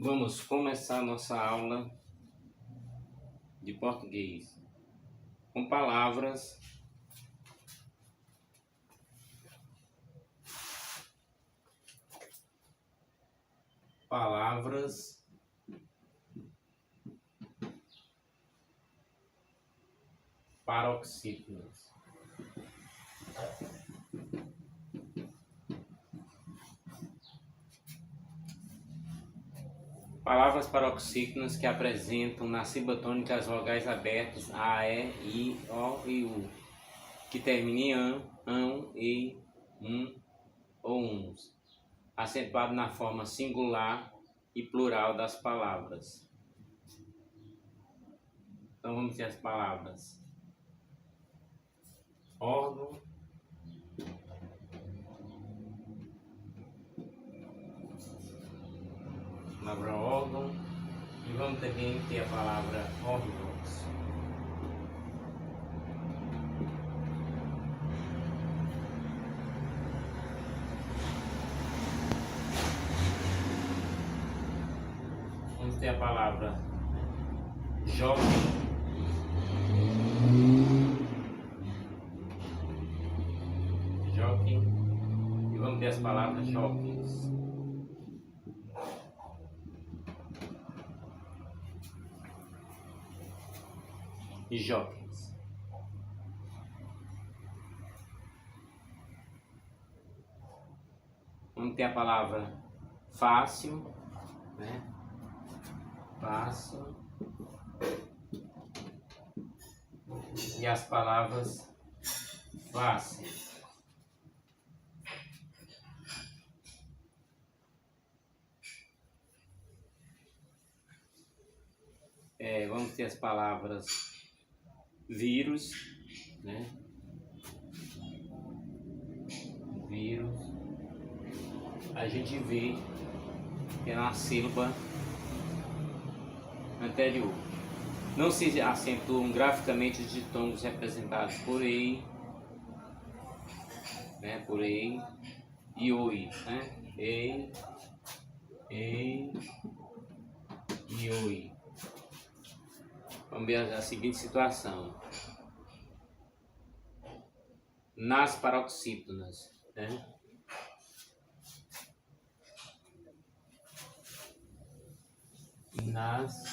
Vamos começar nossa aula de português com palavras paroxítonas. Palavras paroxítonas que apresentam na sílaba tônica as vogais abertas a, e, i, o e u, que terminam em ão, e, ou uns, acentuado na forma singular e plural das palavras. Então vamos ter as palavras órgão, palavra órgão, e vamos também ter a palavra órgãos. Vamos ter a palavra jockey, e vamos ter as palavras jockeys. E jockeys. Vamos ter a palavra fácil, né? Fácil. E as palavras fáceis. Vamos ter as palavras vírus, né? Vírus. A gente vê que é na sílaba anterior. Não se acentuam graficamente os ditongos representados por ei, né? Por ei e oi, né? Ei e oi. Vamos ver a seguinte situação. Nas paroxítonas, né? Nas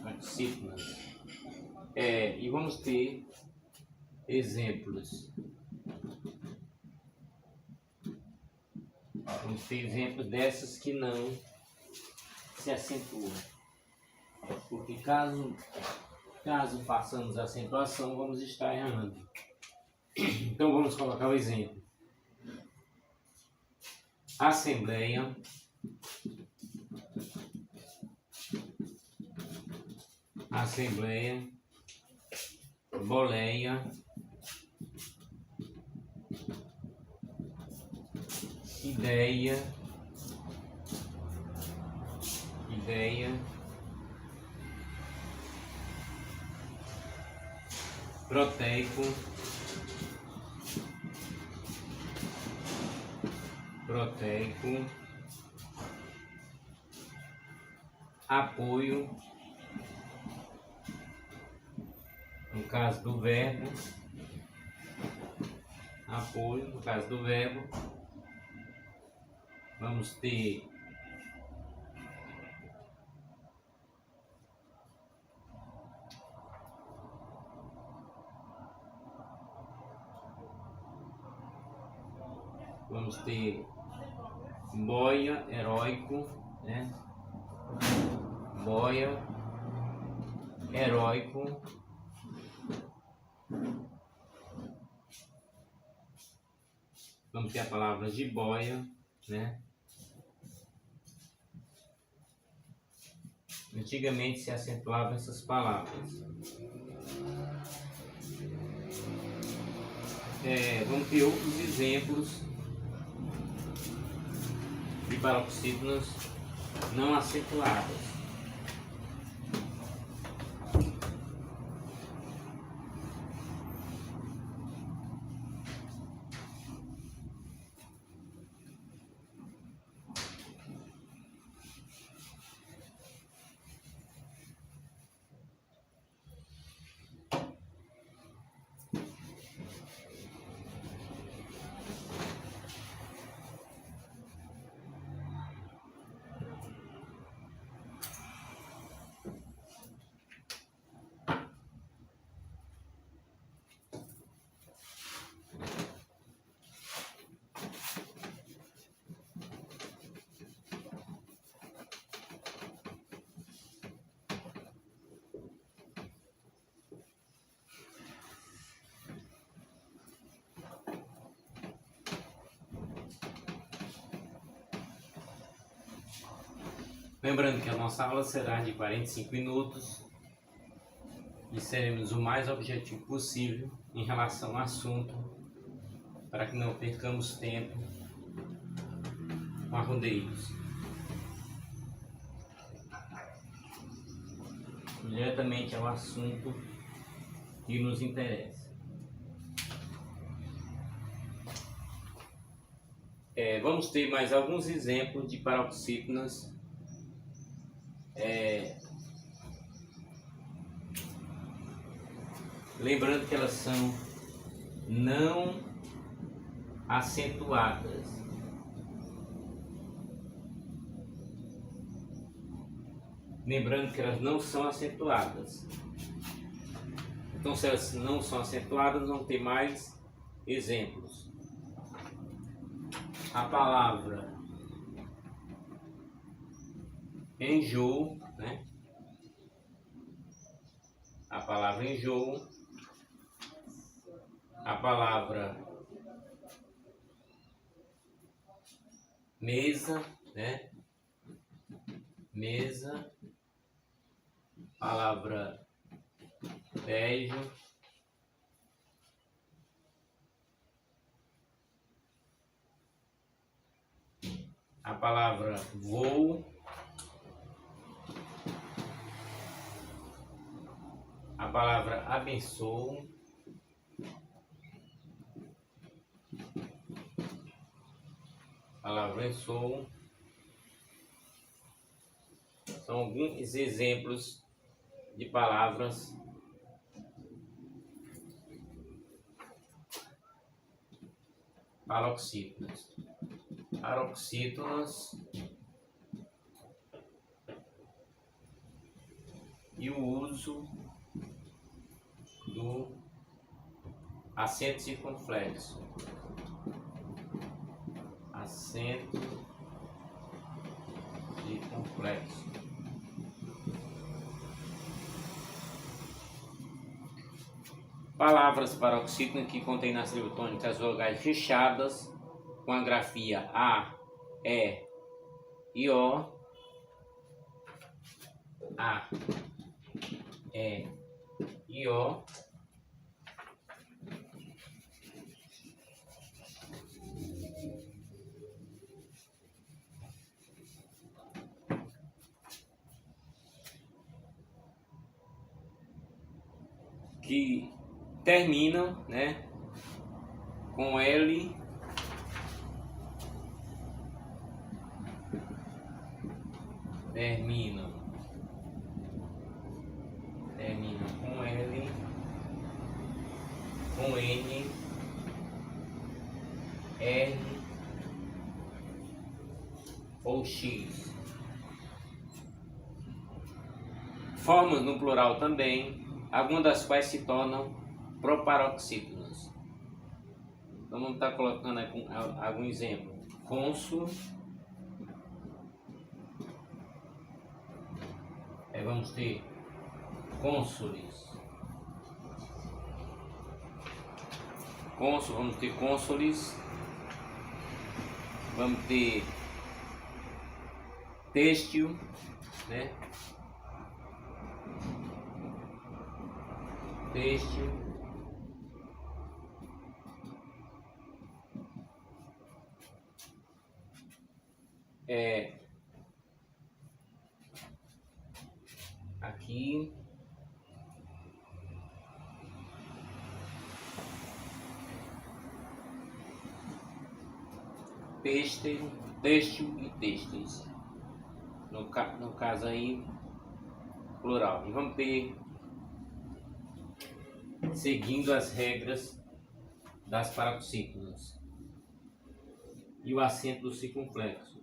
paroxítonas. E vamos ter exemplos. Vamos ter exemplos dessas que não se acentuam. Porque caso façamos a acentuação, vamos estar errando. Então vamos colocar o exemplo. Assembleia, assembleia, boleia, ideia, proteico, apoio, no caso do verbo, apoio, no caso do verbo, vamos ter boia, heróico, né? Boia, heróico, vamos ter a palavra jiboia, né? Antigamente se acentuavam essas palavras. Vamos ter outros exemplos de paroxítonas não acentuadas. Lembrando que a nossa aula será de 45 minutos e seremos o mais objetivo possível em relação ao assunto, para que não percamos tempo com arrodeios. Diretamente ao assunto que nos interessa. Vamos ter mais alguns exemplos de paroxítonas lembrando que elas são não acentuadas. Lembrando que elas não são acentuadas. Então, se elas não são acentuadas, vão ter mais exemplos. A palavra enjoo, né? A palavra enjoo. A palavra mesa, né? Mesa. Palavra beijo. A palavra voo. A palavra abençoo. A palavra abençoo. São alguns exemplos de palavras paroxítonas. Paroxítonas e o uso do acento circunflexo. Acento circunflexo. Palavras paroxítonas que contêm na sílaba tônica as vogais fechadas com a grafia A, E e O. A, E e O. Que terminam, né, com L, terminam com L, com N, R ou X. Formas no plural também, algumas das quais se tornam proparoxítonas. Então vamos estar colocando aqui algum exemplo. Cônsul. Vamos ter cônsules. Cônsul, vamos ter cônsules. Vamos ter têxtil, né? Têxtil. Aqui têxtil e têxteis, no caso aí plural. E vamos ter, seguindo as regras das paroxítonas e o acento do circunflexo.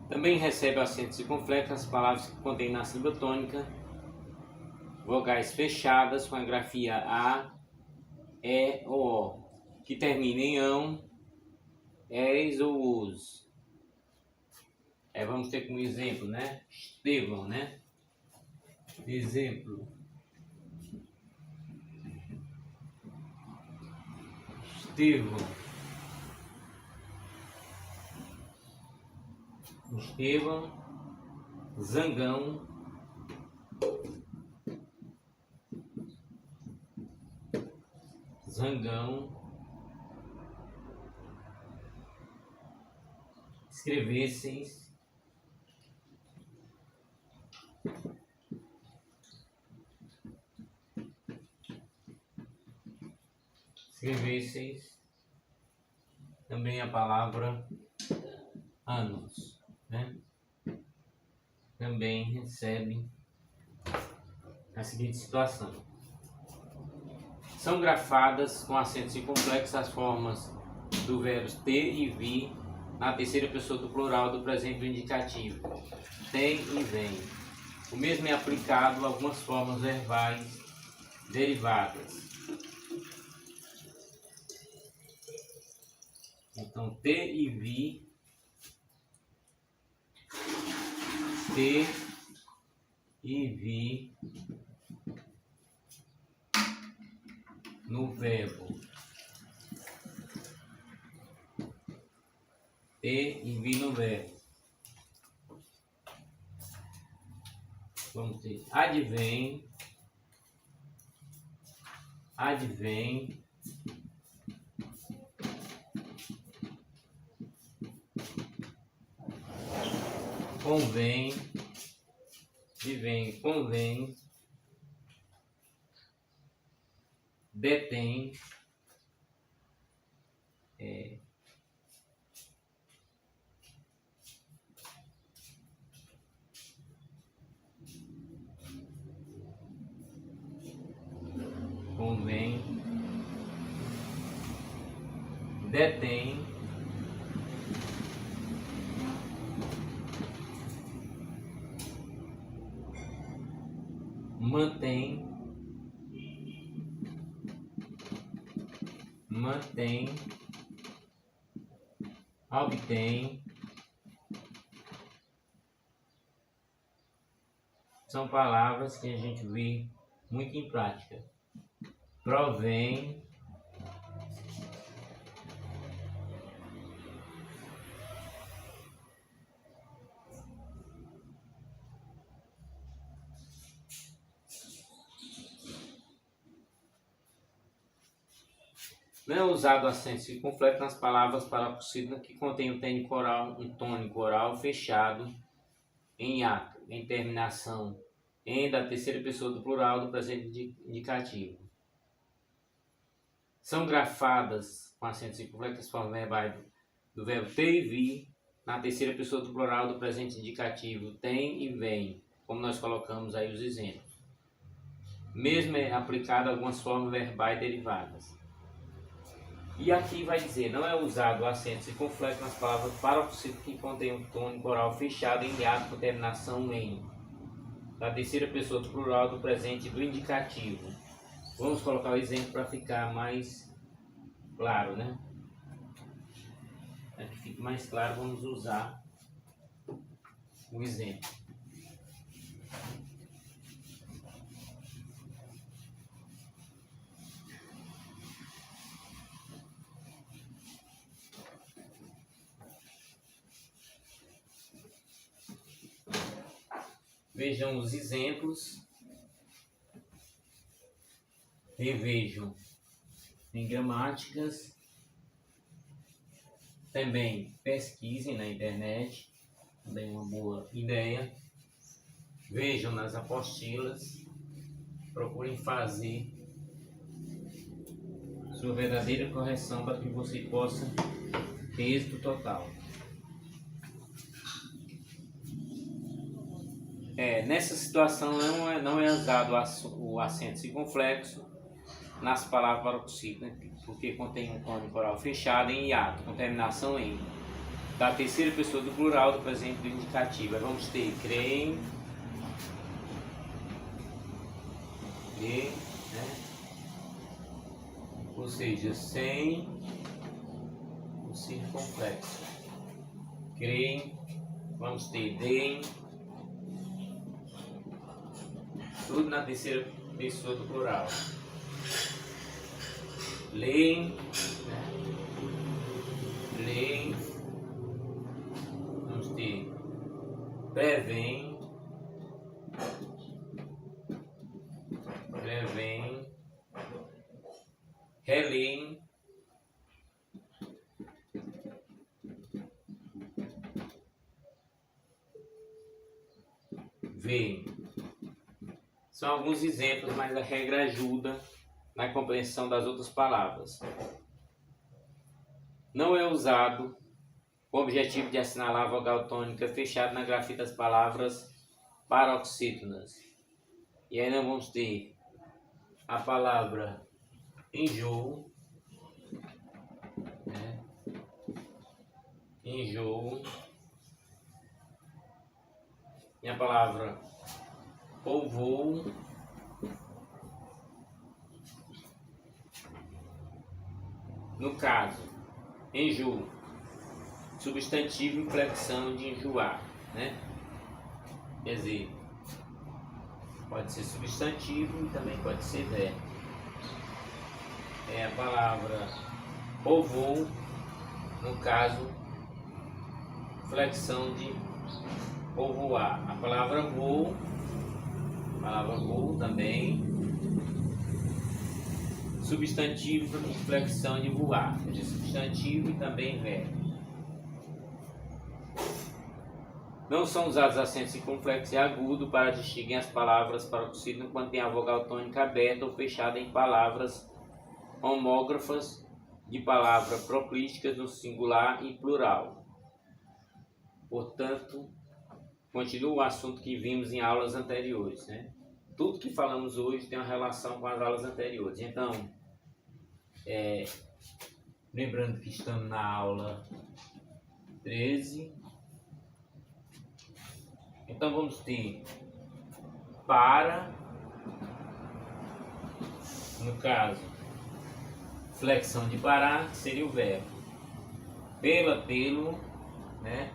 Também recebe acento circunflexo as palavras que contêm na sílaba tônica vogais fechadas com a grafia A, E ou O, que termina em ão, és ou os. Vamos ter como exemplo, né? Estevão, né? Exemplo. Estevão. Estevão, zangão, zangão, escrevesseis, também a palavra anos, né? Também recebe a seguinte situação. São grafadas com acento circunflexo as formas do verbo ter e vir na terceira pessoa do plural do presente do indicativo, tem e vem. O mesmo é aplicado a algumas formas verbais derivadas. Então, ter e vir, ter e vir no verbo ter e vir no verbo. Vamos ter advém, convém, advém, convém, detém, convém, detém, mantém, obtém. São palavras que a gente vê muito em prática. Provém, não é usado acento circunflexo nas palavras paroxítonas que contém um tônico oral fechado em ato, em terminação em da terceira pessoa do plural do presente indicativo. São grafadas com acento circunflexo as formas verbais do verbo ter e vir na terceira pessoa do plural do presente indicativo tem e vem, como nós colocamos aí os exemplos. Mesmo é aplicado a algumas formas verbais derivadas. E aqui vai dizer, não é usado o acento circunflexo nas palavras paroxítonas que contém um tônico oral fechado em ato com terminação em, da terceira pessoa do plural do presente do indicativo. Vamos colocar o exemplo para ficar mais claro, né? Para que fique mais claro, vamos usar o exemplo. Vejam os exemplos, revejam em gramáticas, também pesquisem na internet, também uma boa ideia. Vejam nas apostilas, procurem fazer sua verdadeira correção para que você possa ter êxito total. Nessa situação não é usado o acento circunflexo nas palavras paroxítonas, porque contém um tônico oral fechado em hiato, com terminação em. Da terceira pessoa do plural do presente do indicativo. Aí vamos ter creem, né? Ou seja, sem o circunflexo. Creem, vamos ter deem, tudo na terceira pessoa do plural. Leem, né? Leem, vamos ter prevém, releem, veem. São alguns exemplos, mas a regra ajuda na compreensão das outras palavras. Não é usado com o objetivo de assinalar a vogal tônica fechada na grafia das palavras paroxítonas. E aí nós vamos ter a palavra enjoo, né? Enjoo, e a palavra povoou, no caso, enjoo, substantivo e flexão de enjoar, né? Quer dizer, pode ser substantivo e também pode ser verbo. É a palavra povoou, no caso, flexão de povoar. A palavra voo também, substantivo e flexão de voar, quer dizer, substantivo e também verbo. Não são usados acentos circunflexo e agudo para distinguir as palavras paroxítonas quando tem a vogal tônica aberta ou fechada em palavras homógrafas de palavras proplísticas no singular e plural. Portanto, continua o assunto que vimos em aulas anteriores, né? Tudo que falamos hoje tem uma relação com as aulas anteriores. Então, lembrando que estamos na aula 13. Então vamos ter para, no caso, flexão de parar, que seria o verbo. Pela, pelo, né?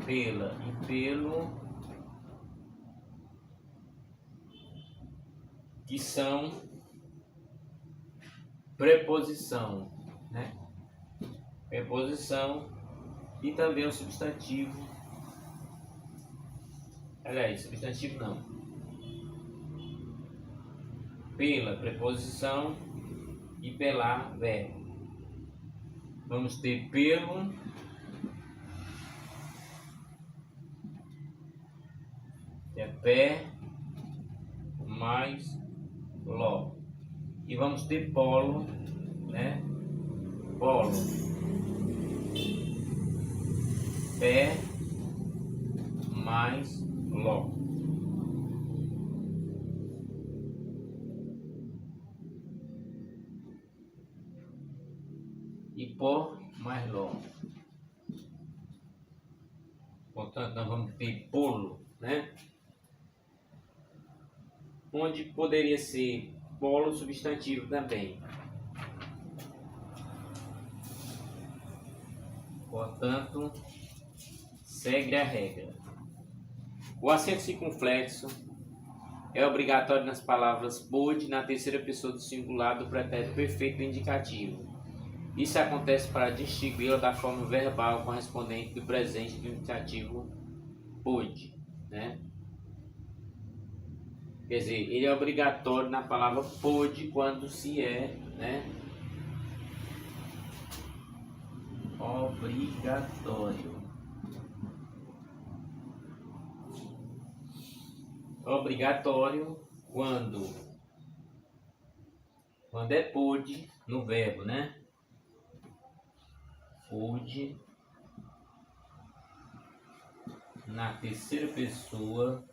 Pela e pelo, que são preposição, né? Preposição e também o substantivo. Aliás, substantivo não. Pela, preposição, e pelar, verbo. Vamos ter pelo, que é pé, mais ló. E vamos ter polo, né? Polo, pé, mais ló. E por mais ló. Portanto, nós vamos ter polo, né? Onde poderia ser polo substantivo também. Portanto, segue a regra. O acento circunflexo é obrigatório nas palavras pôde na terceira pessoa do singular do pretérito perfeito indicativo. Isso acontece para distingui-la da forma verbal correspondente do presente do indicativo pôde, né? Quer dizer, ele é obrigatório na palavra pôde quando se é, né? Obrigatório. obrigatório quando é pôde no verbo, né? Pôde na terceira pessoa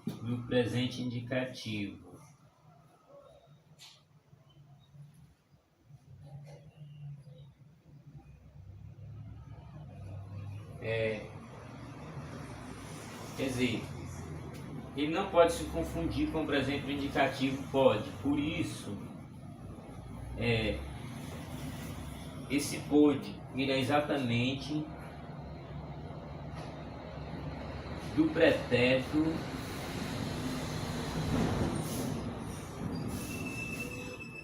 do presente indicativo. Quer dizer, ele não pode se confundir com o presente indicativo pode. Por isso, esse pôde vira exatamente do pretérito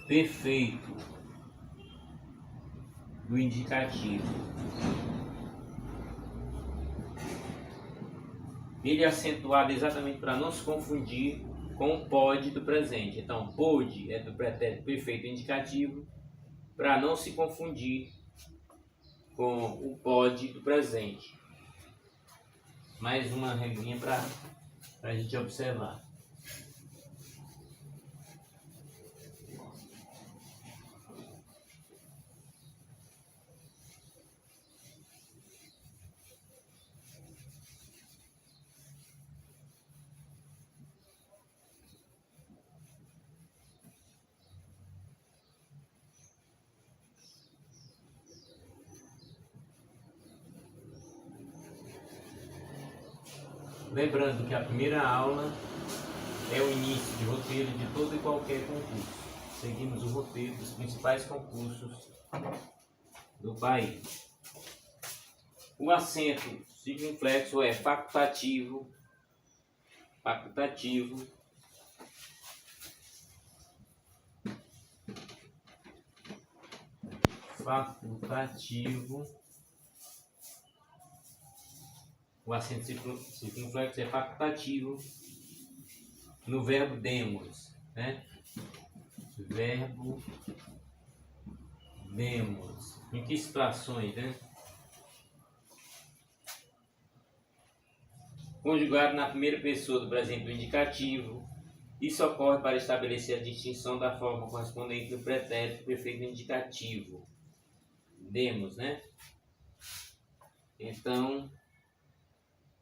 perfeito do indicativo. Ele é acentuado exatamente para não se confundir com o pode do presente. Então, pôde é do pretérito perfeito indicativo para não se confundir com o pode do presente. Mais uma regrinha para a gente observar. Lembrando que a primeira aula é o início de roteiro de todo e qualquer concurso. Seguimos o roteiro dos principais concursos do país. O acento circunflexo é facultativo, o acento circunflexo é facultativo no verbo demos, né? Verbo demos. Em que situações, né? Conjugado na primeira pessoa do presente do indicativo. Isso ocorre para estabelecer a distinção da forma correspondente do pretérito perfeito indicativo. Demos, né? Então,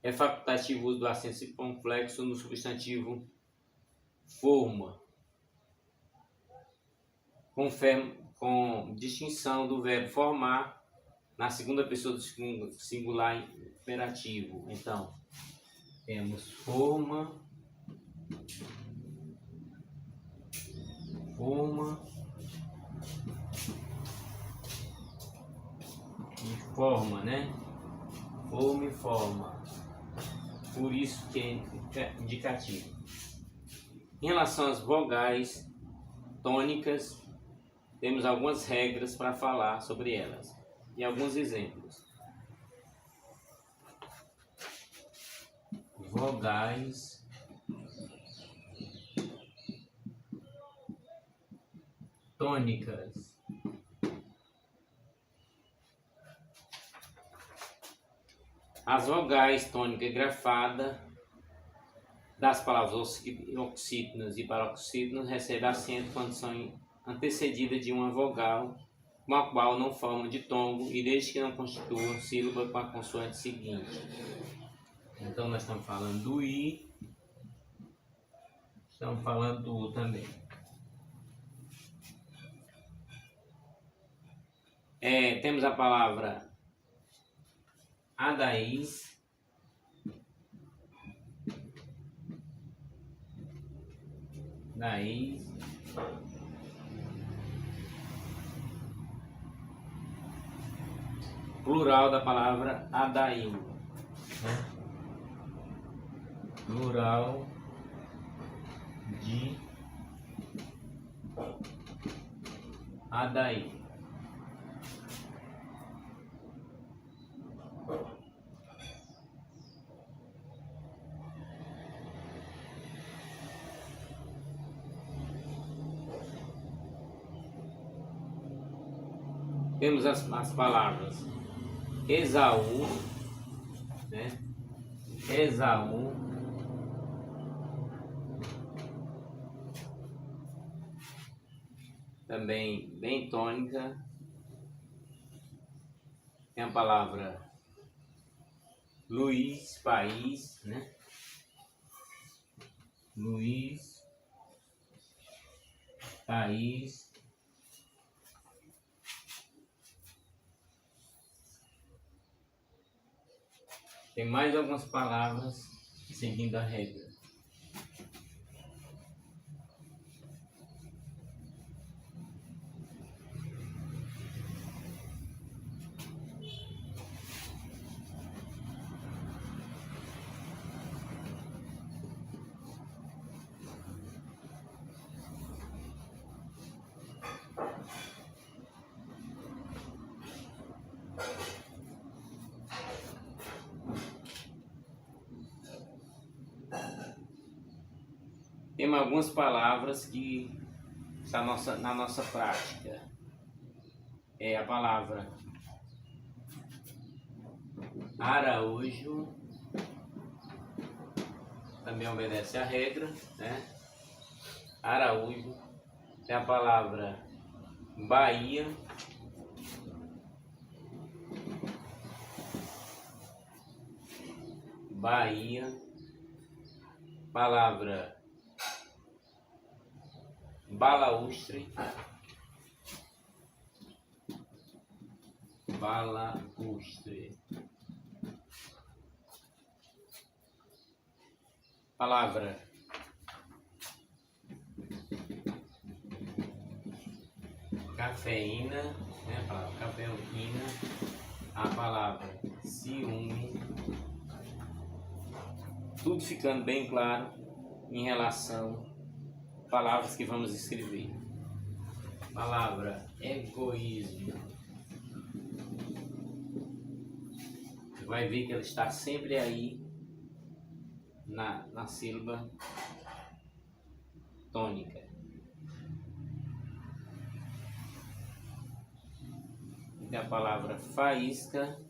é facultativo o uso do acento circunflexo no substantivo forma, com distinção do verbo formar na segunda pessoa do singular imperativo. Então, temos forma e forma, né? Forma e forma. Por isso que é indicativo. Em relação às vogais tônicas, temos algumas regras para falar sobre elas e alguns exemplos. Vogais tônicas. As vogais tônica grafada das palavras oxítonas e paroxítonas recebem acento quando são antecedidas de uma vogal com a qual não formam ditongo e desde que não constituam sílaba com a consoante seguinte. Então nós estamos falando do I, estamos falando do U também. Temos a palavra adaís, plural da palavra adaim, né? Plural de adaim. Temos as palavras Esaú, né? Esaú, também bem tônica. Tem a palavra Luiz, país, né? Luiz, país. Tem mais algumas palavras seguindo a regra. Tem algumas palavras que estão na nossa prática. É a palavra Araújo, também obedece à regra, né? Araújo. Tem a palavra Bahia, Bahia. Palavra balaustre, balaustre. Palavra cafeína, né? A palavra cafeína. A palavra ciúme. Tudo ficando bem claro em relação a palavras que vamos escrever. Palavra egoísmo. Você vai ver que ela está sempre aí na sílaba tônica. Tem a palavra faísca,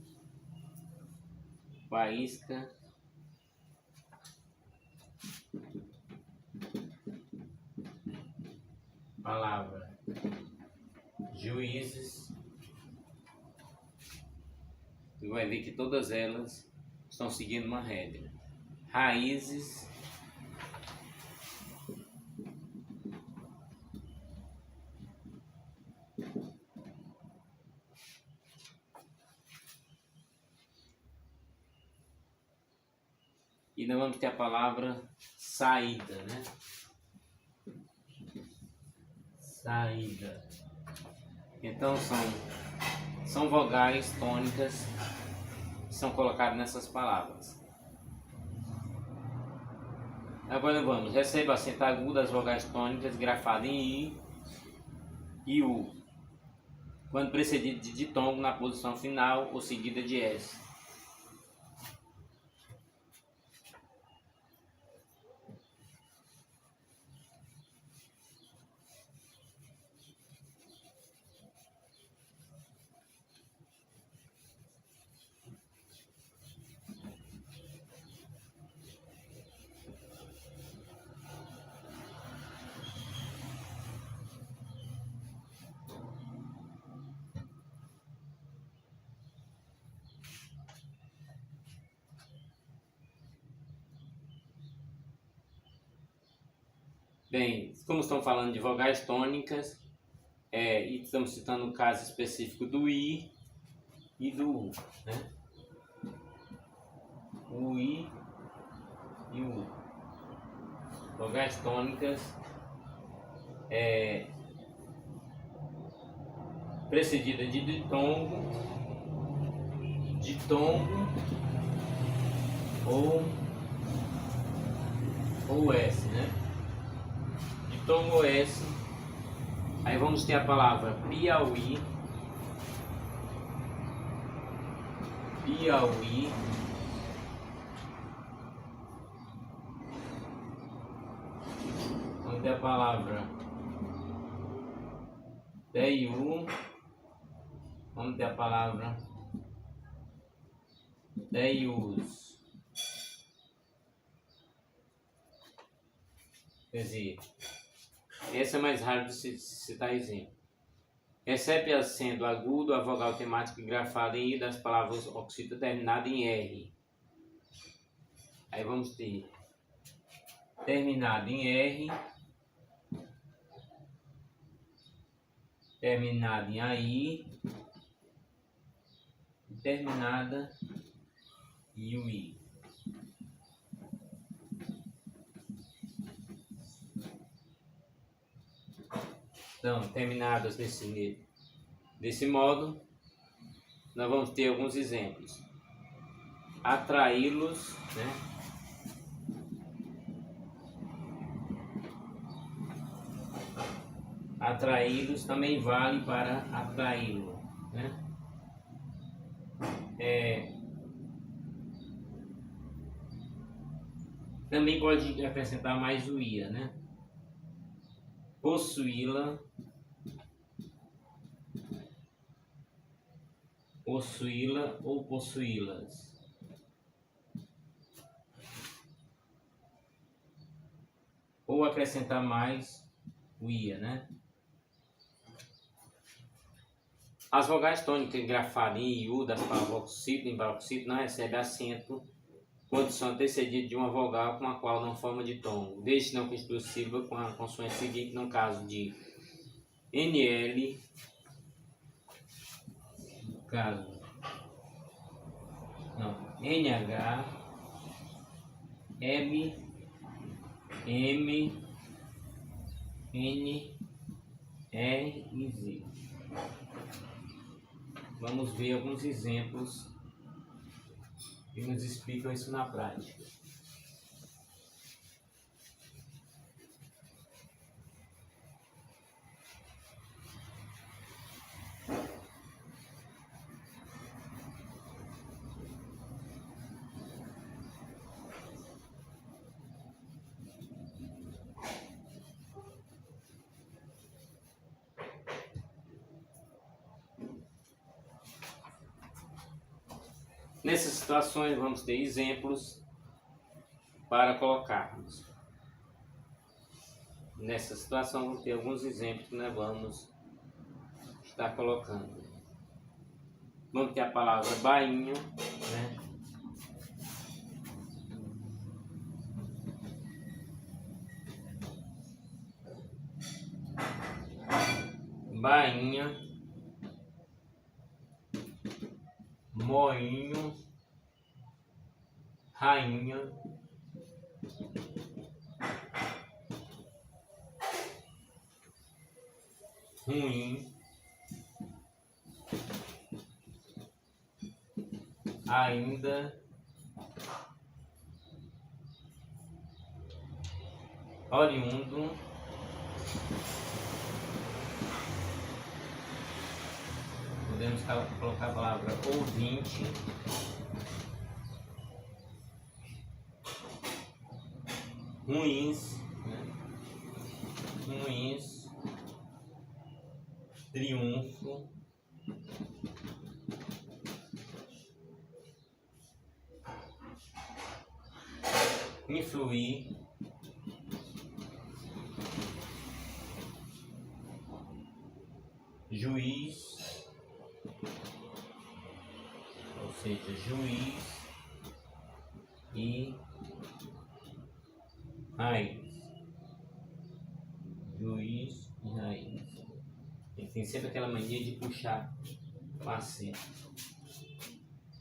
faísca. Palavra juízes. Você vai ver que todas elas estão seguindo uma regra. Raízes. E nós vamos ter a palavra saída, né? Saída. Então são vogais tônicas que são colocadas nessas palavras. Agora vamos. Receba acento agudo das vogais tônicas grafado em I e U, quando precedido de ditongo na posição final ou seguida de S. Bem, como estamos falando de vogais tônicas, e estamos citando um caso específico do I e do U, né? O I e o U. Vogais tônicas precedida de ditongo ou S, né? Ditongo ou S. Aí vamos ter a palavra Piauí. Piauí. Vamos ter a palavra Teiu. Vamos ter a palavra Deios. Quer dizer, essa é mais rara de se citar exemplo. Recebe acento agudo a vogal temática grafada em I das palavras oxítona terminada em R. Aí vamos ter terminado em R, terminada em AI, terminada em UI. Então, terminadas desse modo, nós vamos ter alguns exemplos. Atraí-los, né? Atraí-los também vale para atraí-lo, né? Também pode acrescentar mais o ia, né? Possuí-la, possuí-la ou possuí-las. Ou acrescentar mais o ia, né? As vogais tônicas grafadas em IU das palavras oxítona e paroxítona não recebem acento quando são antecedidas de uma vogal com a qual não forma de tom, desde que não constitui sílaba com a consoante seguinte no caso de NL, no caso não, NH, M, M, N, R e Z. Vamos ver alguns exemplos que nos explicam isso na prática. Nessas situações vamos ter exemplos para colocarmos. Nessa situação vamos ter alguns exemplos que nós vamos estar colocando. Vamos ter a palavra bainho, né? Bainha, moinho, rainha, ruim, ainda, oriundo, podemos colocar a palavra ouvinte, ruins, né? Ruins, triunfo, influir, juiz, ou seja, juiz e raiz, juiz e raiz. Ele tem sempre aquela mania de puxar o acento.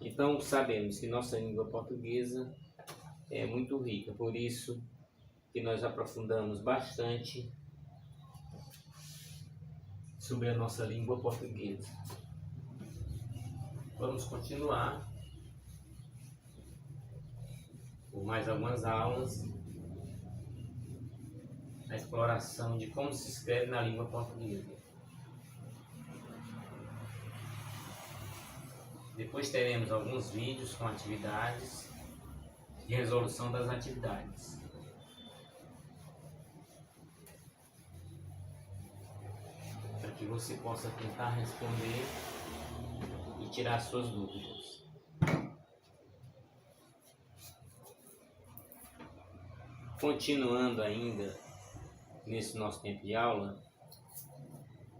Então sabemos que nossa língua portuguesa é muito rica, por isso que nós aprofundamos bastante sobre a nossa língua portuguesa. Vamos continuar por mais algumas aulas a exploração de como se escreve na língua portuguesa. Depois teremos alguns vídeos com atividades de resolução das atividades. Para que você possa tentar responder e tirar suas dúvidas. continuando ainda nesse nosso tempo de aula,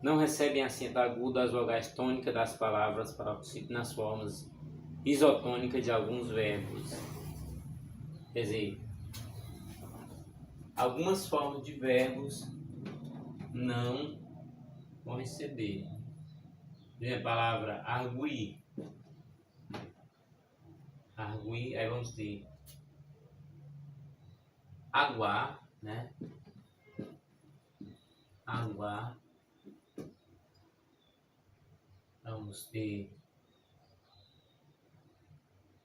não recebem acento agudo as vogais tônicas das palavras paroxítonas nas formas isotônicas de alguns verbos. Quer dizer, algumas formas de verbos não vão receber. Por exemplo, a palavra arguir. Arguir, aí vamos ter aguar, né? Aguar. Vamos ter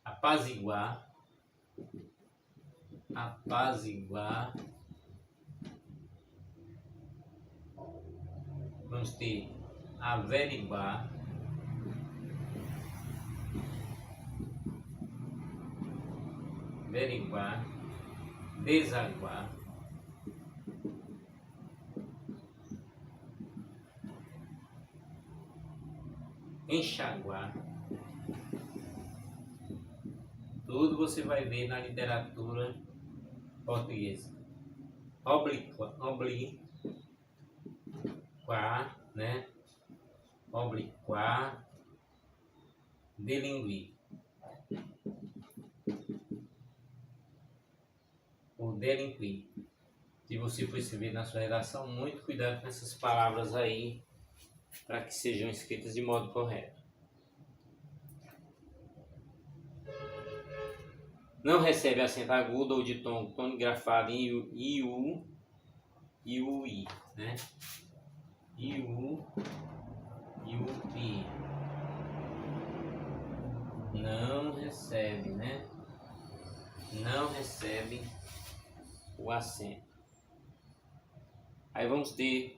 apaziguar. Apaziguar. Vamos ter averiguar. Averiguar. Desaguar. Enxaguar. Tudo você vai ver na literatura portuguesa. Obliquar, né? Obliquar, delinguir. Ou delinquir. Se você for escrever na sua redação, muito cuidado com essas palavras aí, para que sejam escritas de modo correto. Não recebe acento agudo ou de tom grafado em iu, i, né? Iu, i. Não recebe, né? Não recebe o acento. Aí vamos ter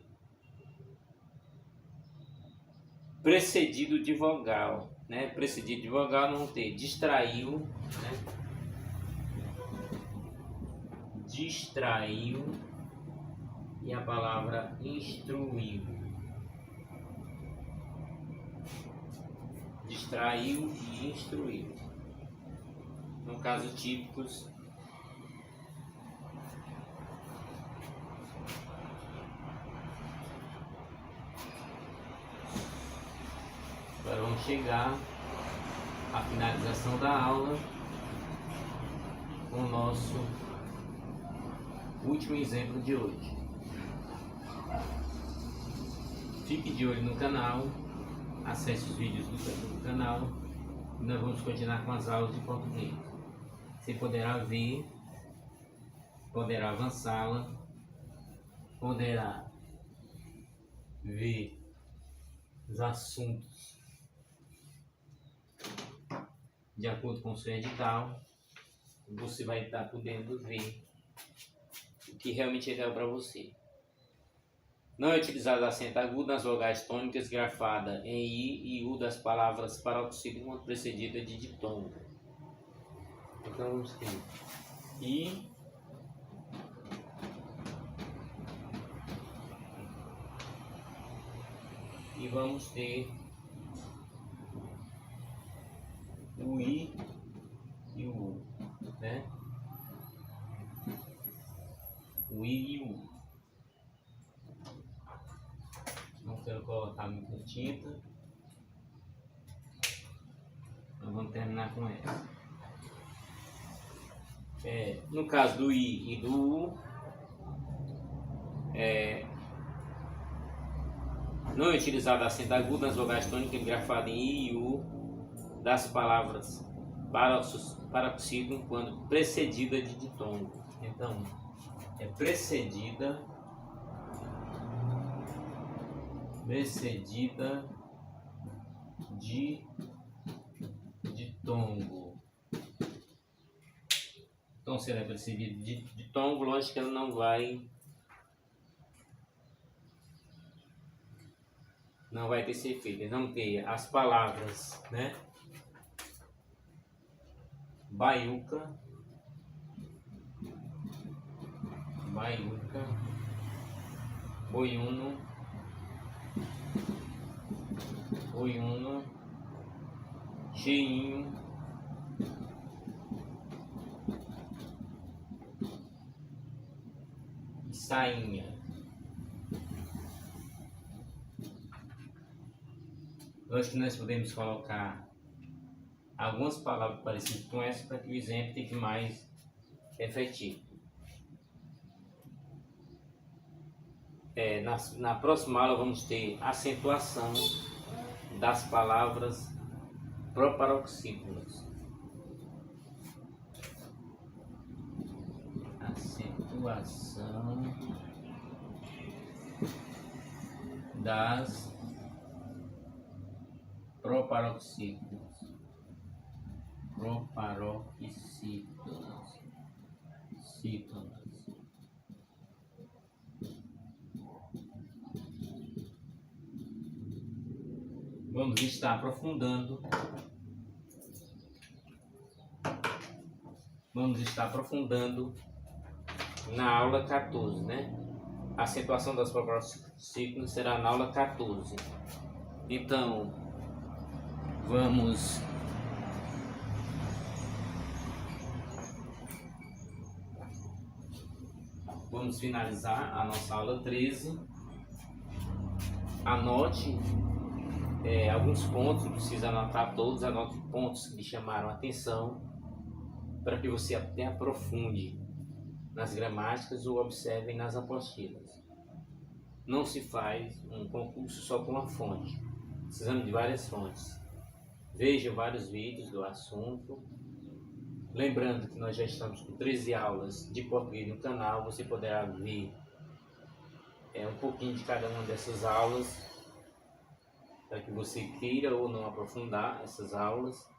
precedido de vogal, né? Precedido de vogal, vamos ter distraiu, né? Distraiu e a palavra instruiu. Distraiu e instruiu. No caso típicos. Agora vamos chegar à finalização da aula com o nosso último exemplo de hoje. Fique de olho no canal, acesse os vídeos do canal e nós vamos continuar com as aulas de português. Você poderá ver, poderá avançá-la, poderá ver os assuntos de acordo com o seu edital. Você vai estar podendo ver o que realmente é real para você. Não é utilizado acento agudo nas vogais tônicas grafada em i e u das palavras paroxítonas quando precedida de ditongo. Então vamos ter i e vamos ter o i e o u, né? O i e o u. Não quero colocar muita tinta. Nós vamos terminar com essa. No caso do i e do u, não é utilizado acento agudo nas vogais tônicas grafado em i e u das palavras paroxítono quando precedida de ditongo. Então, é precedida de ditongo. Então, se ela é precedida de ditongo, lógico que ela não vai ter esse efeito. Não ter as palavras, né? Baiuca, boiuno, cheinho, sainha. Lógico que nós podemos colocar algumas palavras parecidas com essa para que o exemplo fique mais efetivo. Na próxima aula vamos ter acentuação das palavras proparoxítonas. Acentuação das proparoxítonas. Cítonas. Vamos estar aprofundando na aula 14, né? A acentuação das proparoxítonas será na aula 14. Então, vamos finalizar a nossa aula 13. Anote alguns pontos, não precisa anotar todos, anote pontos que lhe chamaram a atenção para que você até aprofunde nas gramáticas ou observe nas apostilas. Não se faz um concurso só com uma fonte, precisamos de várias fontes. Veja vários vídeos do assunto. Lembrando que nós já estamos com 13 aulas de português no canal, você poderá ver um pouquinho de cada uma dessas aulas, para que você queira ou não aprofundar essas aulas.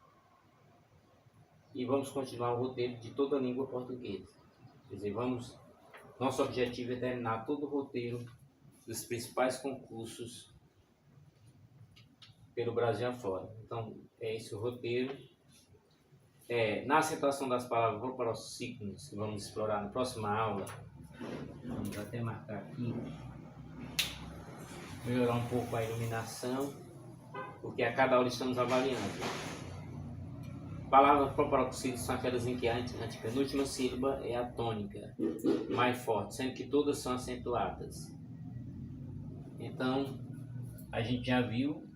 E vamos continuar o roteiro de toda a língua portuguesa. Quer dizer, nosso objetivo é terminar todo o roteiro dos principais concursos pelo Brasil afora. Então, é esse o roteiro. Na acentuação das palavras proparoxítonas, que vamos explorar na próxima aula, vamos até marcar aqui, melhorar um pouco a iluminação, porque a cada aula estamos avaliando. Palavras proparoxítonas são aquelas em que a antepenúltima sílaba é a tônica mais forte, sendo que todas são acentuadas. Então, a gente já viu,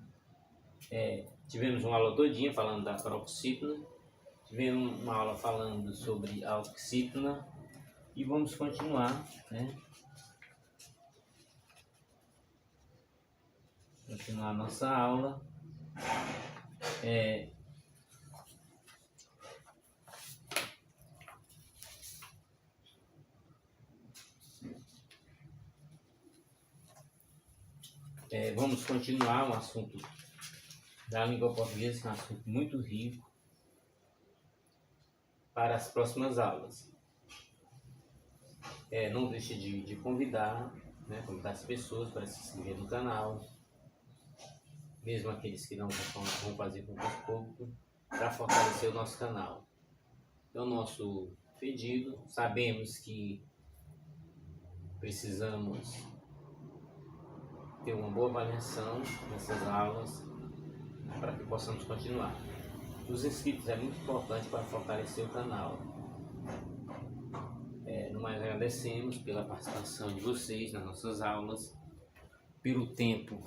tivemos uma aula todinha falando da paroxítona, tivemos uma aula falando sobre a oxítona e vamos continuar, né? Continuar a nossa aula. Vamos continuar um assunto da língua portuguesa, que é um assunto muito rico, para as próximas aulas. Não deixe de convidar as pessoas para se inscrever no canal, mesmo aqueles que não vão fazer concurso público, para fortalecer o nosso canal. É o nosso pedido. Sabemos que precisamos ter uma boa avaliação nessas aulas para que possamos continuar. Os inscritos é muito importante para fortalecer o canal. No mais, agradecemos pela participação de vocês nas nossas aulas, pelo tempo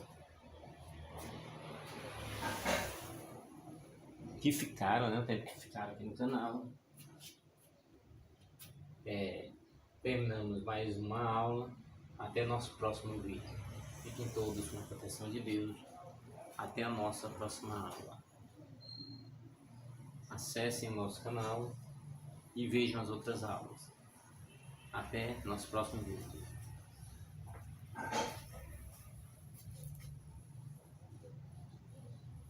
que ficaram, o tempo que ficaram aqui no canal. Terminamos mais uma aula. Até nosso próximo vídeo. Fiquem todos com a proteção de Deus. Até a nossa próxima aula. Acessem o nosso canal e vejam as outras aulas. Até nosso próximo vídeo.